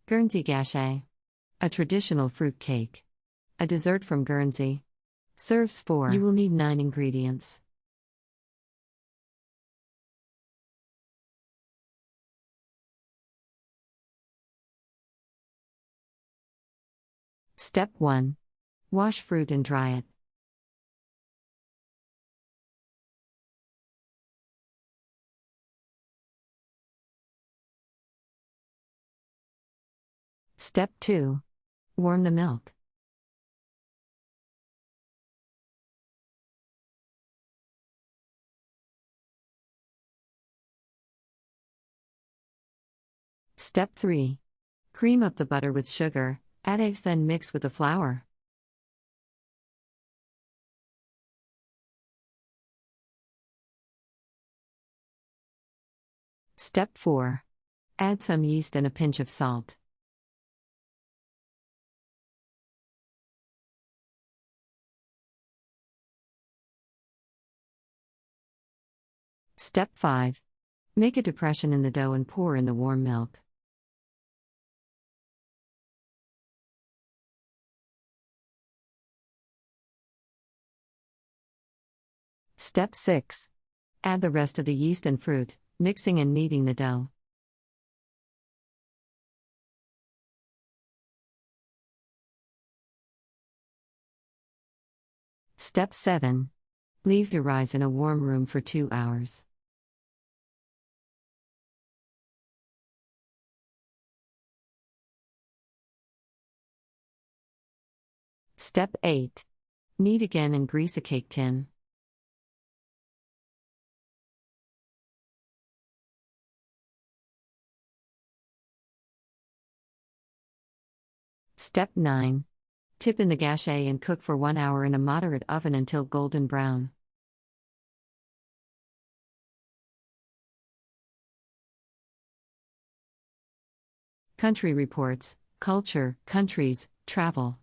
Guernsey Gache. A traditional fruit cake. A dessert from Guernsey. Serves 4. You will need 9 ingredients. Step 1. Wash fruit and dry it. Step 2. Warm the milk. Step 3. Cream up the butter with sugar, add eggs, then mix with the flour. Step 4. Add some yeast and a pinch of salt. Step 5. Make a depression in the dough and pour in the warm milk. Step 6. Add the rest of the yeast and fruit, mixing and kneading the dough. Step 7. Leave to rise in a warm room for 2 hours. Step 8. Knead again and grease a cake tin. Step 9. Tip in the gache and cook for 1 hour in a moderate oven until golden brown. Country Reports, Culture, Countries, Travel.